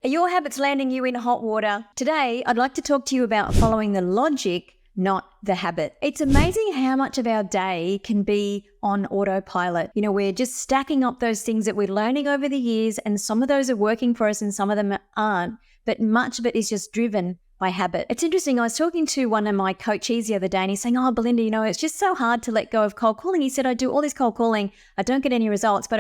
Are your habits landing you in hot water? Today, I'd like to talk to you about following the logic, not the habit. It's amazing how much of our day can be on autopilot. We're just stacking up those things that we're learning over the years, and some of those are working for us and some of them aren't, but much of it is just driven by habit. It's interesting. I was talking to one of my coaches the other day and he's saying, "Oh, Belinda, it's just so hard to let go of cold calling." He said, "I do all this cold calling. I don't get any results, but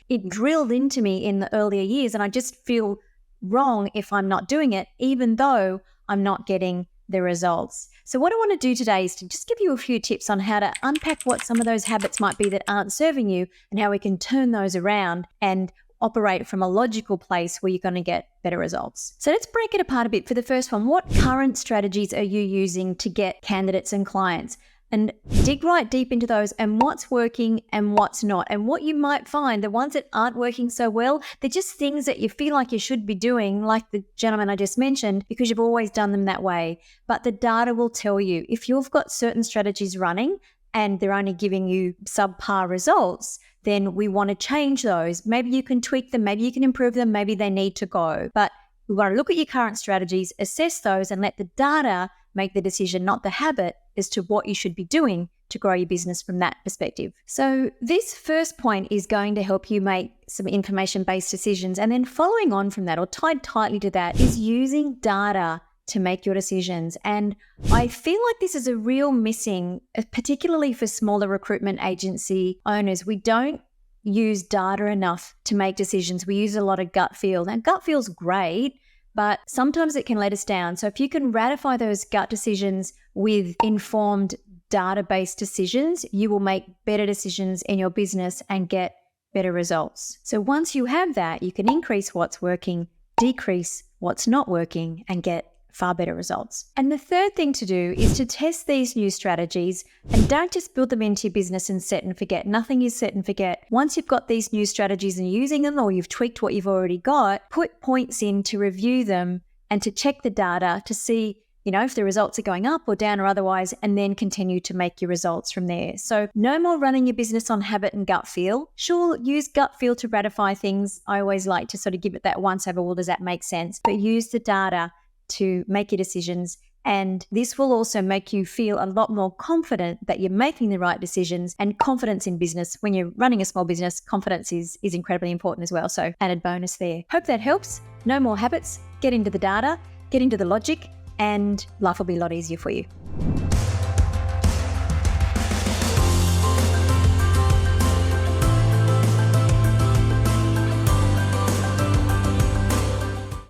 it drilled into me in the earlier years, and I just feel wrong if I'm not doing it, even though I'm not getting the results." So what I want to do today is to just give you a few tips on how to unpack what some of those habits might be that aren't serving you and how we can turn those around and operate from a logical place where you're going to get better results. So let's break it apart a bit. For the first one, what current strategies are you using to get candidates and clients? And dig right deep into those and what's working and what's not. And what you might find, the ones that aren't working so well, they're just things that you feel like you should be doing, like the gentleman I just mentioned, because you've always done them that way. But the data will tell you if you've got certain strategies running and they're only giving you subpar results, then we want to change those. Maybe you can tweak them, maybe you can improve them, maybe they need to go. But we want to look at your current strategies, assess those, and let the data make the decision, not the habit, as to what you should be doing to grow your business from that perspective. So this first point is going to help you make some information-based decisions. And then following on from that, or tied tightly to that, is using data to make your decisions. And I feel like this is a real missing, particularly for smaller recruitment agency owners. We don't use data enough to make decisions. We use a lot of gut feel. Now, gut feel's great, but sometimes it can let us down. So if you can ratify those gut decisions with informed data-based decisions, you will make better decisions in your business and get better results. So once you have that, you can increase what's working, decrease what's not working, and get far better results. And the third thing to do is to test these new strategies, and don't just build them into your business and set and forget. Nothing is set and forget. Once you've got these new strategies and using them, or you've tweaked what you've already got, put points in to review them and to check the data to see, if the results are going up or down or otherwise, and then continue to make your results from there. So no more running your business on habit and gut feel. Sure, use gut feel to ratify things. I always like to sort of give it that once over, well, does that make sense? But use the data to make your decisions. And this will also make you feel a lot more confident that you're making the right decisions. And confidence in business, when you're running a small business, confidence is incredibly important as well. So added bonus there. Hope that helps. No more habits. Get into the data, get into the logic, and life will be a lot easier for you.